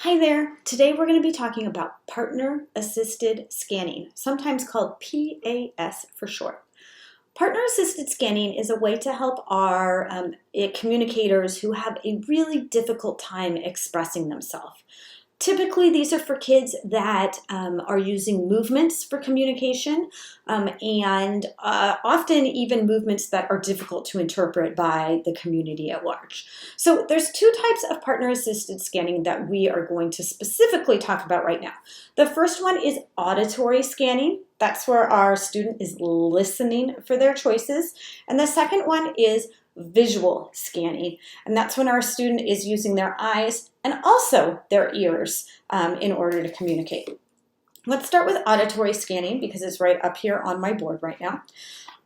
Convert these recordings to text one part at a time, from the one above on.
Hi there. Today we're going to be talking about partner-assisted scanning, sometimes called PAS for short. Partner-assisted scanning is a way to help our communicators who have a really difficult time expressing themselves. Typically, these are for kids that are using movements for communication and often even movements that are difficult to interpret by the community at large. So there's two types of partner-assisted scanning that we are going to specifically talk about right now. The first one is auditory scanning. That's where our student is listening for their choices. And the second one is visual scanning, and that's when our student is using their eyes and also their ears in order to communicate. Let's start with auditory scanning because it's right up here on my board right now.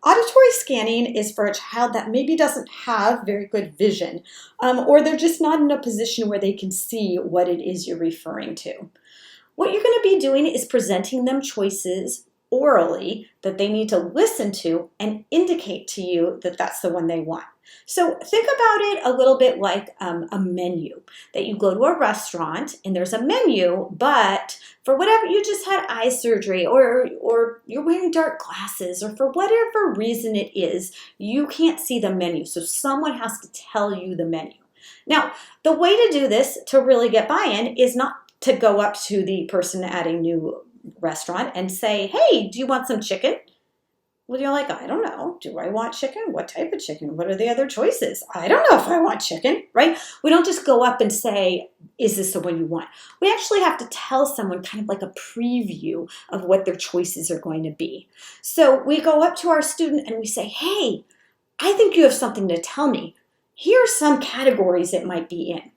Auditory scanning is for a child that maybe doesn't have very good vision or they're just not in a position where they can see what it is you're referring to. What you're going to be doing is presenting them choices orally that they need to listen to and indicate to you that that's the one they want. So think about it a little bit like a menu, that you go to a restaurant and there's a menu, but for whatever, you just had eye surgery or you're wearing dark glasses or for whatever reason it is, you can't see the menu. So someone has to tell you the menu. Now, the way to do this to really get buy-in is not to go up to the person at a new restaurant and say, hey, do you want some chicken? Well, you're like, I don't know. Do I want chicken? What type of chicken? What are the other choices? I don't know if I want chicken, right? We don't just go up and say, is this the one you want? We actually have to tell someone kind of like a preview of what their choices are going to be. So we go up to our student and we say, hey, I think you have something to tell me. Here are some categories it might be in.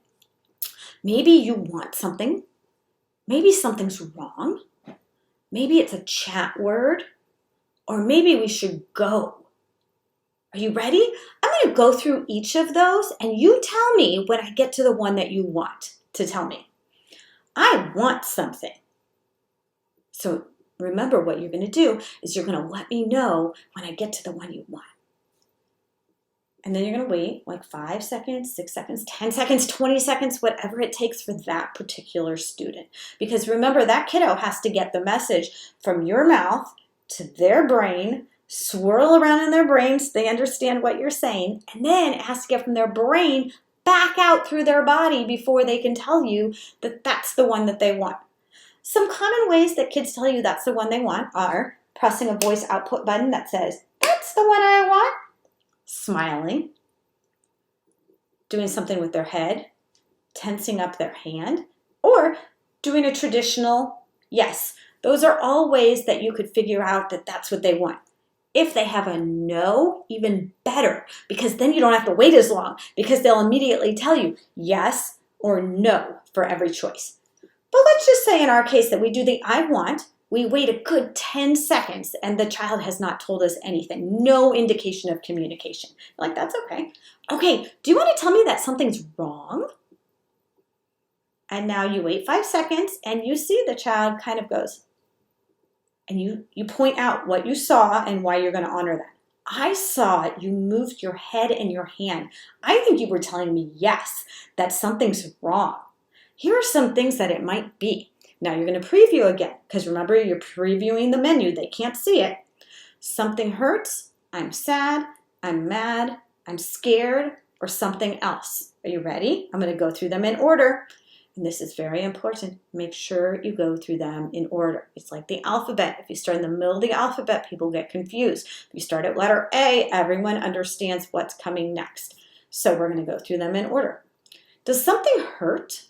Maybe you want something. Maybe something's wrong. Maybe it's a chat word. Or maybe we should go. Are you ready? I'm going to go through each of those and you tell me when I get to the one that you want to tell me. I want something. So remember what you're going to do is you're going to let me know when I get to the one you want. And then you're going to wait like 5 seconds, 6 seconds, 10 seconds, 20 seconds, whatever it takes for that particular student. Because remember, that kiddo has to get the message from your mouth to their brain, swirl around in their brain so they understand what you're saying, and then it has to get from their brain back out through their body before they can tell you that that's the one that they want. Some common ways that kids tell you that's the one they want are pressing a voice output button that says, that's the one I want, smiling, doing something with their head, tensing up their hand, or doing a traditional yes. Those are all ways that you could figure out that that's what they want. If they have a no, even better, because then you don't have to wait as long because they'll immediately tell you yes or no for every choice. But let's just say in our case that we do the I want, we wait a good 10 seconds and the child has not told us anything, no indication of communication. Like, that's okay. Okay, do you want to tell me that something's wrong? And now you wait 5 seconds and you see the child kind of goes, and you point out what you saw and why you're going to honor that. I saw it. You moved your head and your hand. I think you were telling me yes, that something's wrong. Here are some things that it might be. Now you're going to preview again, because remember, you're previewing the menu. They can't see it. Something hurts. I'm sad. I'm mad. I'm scared. Or something else. Are you ready? I'm going to go through them in order. And this is very important. Make sure you go through them in order. It's like the alphabet. If you start in the middle of the alphabet, people get confused. If you start at letter A, everyone understands what's coming next. So we're going to go through them in order. Does something hurt?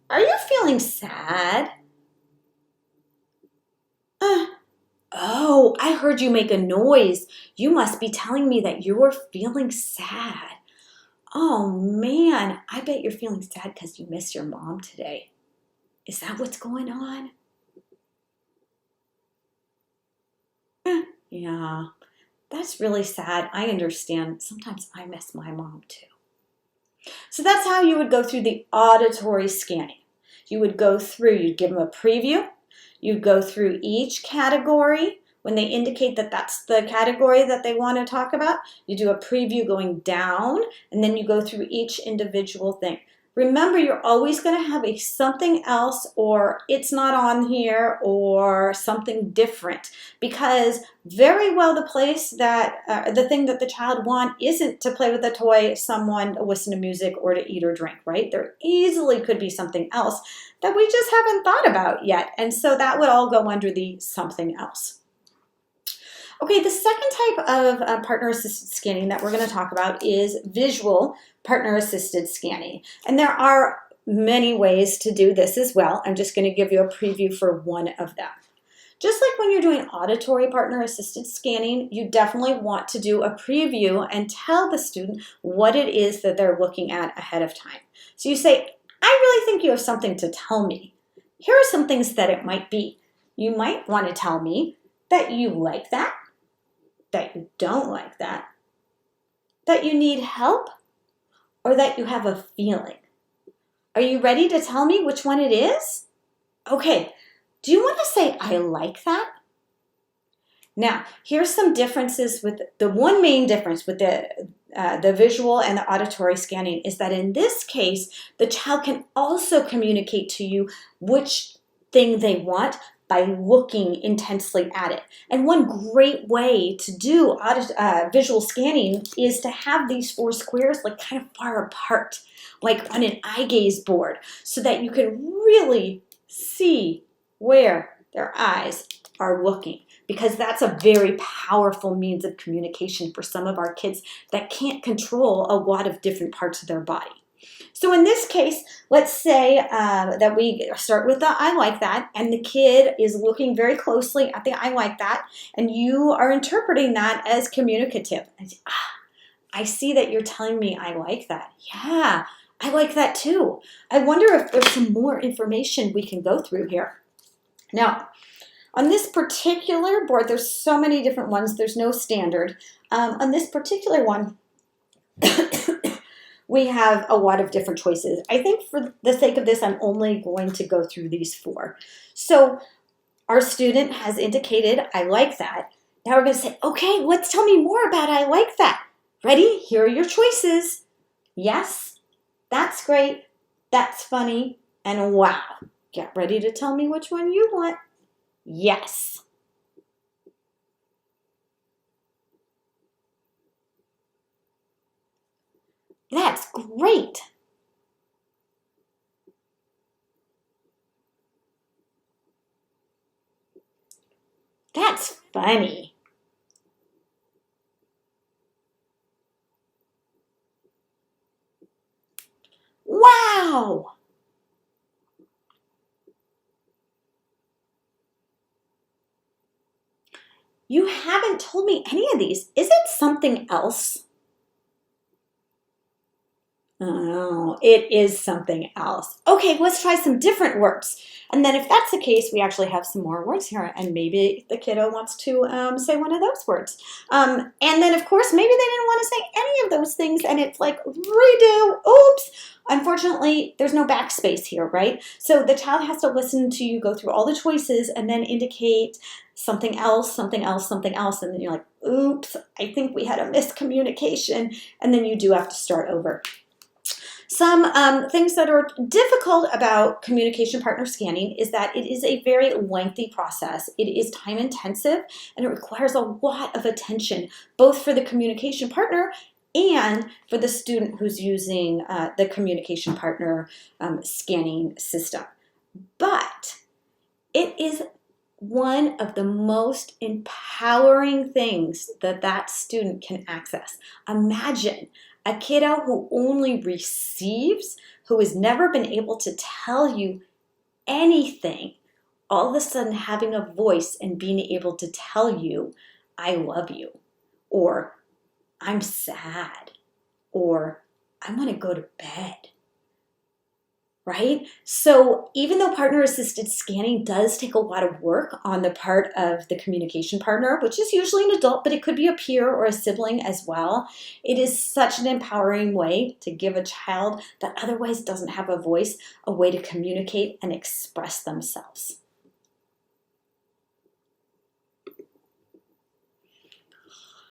Are you feeling sad? Oh, I heard you make a noise. You must be telling me that you're feeling sad. Oh man, I bet you're feeling sad because you missed your mom today. Is that what's going on? Yeah, that's really sad. I understand. Sometimes I miss my mom too. So that's how you would go through the auditory scanning. You would go through, you'd give them a preview. You'd go through each category When they indicate that that's the category that they want to talk about, you do a preview going down, and then you go through each individual thing. Remember, you're always going to have a something else, or it's not on here, or something different, because very well the place that the thing that the child want isn't to play with a toy, someone, to listen to music, or to eat or drink, right? There easily could be something else that we just haven't thought about yet, and so that would all go under the something else. Okay, the second type of partner-assisted scanning that we're going to talk about is visual partner-assisted scanning. And there are many ways to do this as well. I'm just going to give you a preview for one of them. Just like when you're doing auditory partner-assisted scanning, you definitely want to do a preview and tell the student what it is that they're looking at ahead of time. So you say, I really think you have something to tell me. Here are some things that it might be. You might want to tell me that you like that, that you don't like that you need help, or that you have a feeling. Are you ready to tell me which one it is? Okay, do you want to say, I like that? Now, here's some differences with the one main difference with the visual and the auditory scanning is that in this case, the child can also communicate to you which thing they want by looking intensely at it. And one great way to do visual scanning is to have these four squares like kind of far apart, like on an eye gaze board, so that you can really see where their eyes are looking, because that's a very powerful means of communication for some of our kids that can't control a lot of different parts of their body. So in this case, let's say that we start with the I like that, and the kid is looking very closely at the I like that, and you are interpreting that as communicative. And I see that you're telling me I like that. Yeah, I like that too. I wonder if there's some more information we can go through here. Now, on this particular board, there's so many different ones. There's no standard. On this particular one, we have a lot of different choices. I think for the sake of this, I'm only going to go through these four. So our student has indicated, I like that. Now we're going to say, okay, let's tell me more about I like that. Ready? Here are your choices. Yes, that's great, that's funny, and wow. Get ready to tell me which one you want. Yes. That's great. That's funny. Wow. You haven't told me any of these. Is it something else? Oh, it is something else. Okay, let's try some different words. And then if that's the case, we actually have some more words here, and maybe the kiddo wants to say one of those words. And then, of course, maybe they didn't want to say any of those things, and it's like, redo, oops. Unfortunately, there's no backspace here, right? So the child has to listen to you go through all the choices and then indicate something else, something else, something else, and then you're like, oops, I think we had a miscommunication, and then you do have to start over. Some things that are difficult about communication partner scanning is that it is a very lengthy process. It is time intensive, and it requires a lot of attention, both for the communication partner and for the student who's using the communication partner scanning system. But it is one of the most empowering things that that student can access. Imagine a kiddo who only receives, who has never been able to tell you anything, all of a sudden having a voice and being able to tell you, I love you, or I'm sad, or I want to go to bed. Right? So even though partner-assisted scanning does take a lot of work on the part of the communication partner, which is usually an adult, but it could be a peer or a sibling as well, it is such an empowering way to give a child that otherwise doesn't have a voice, a way to communicate and express themselves.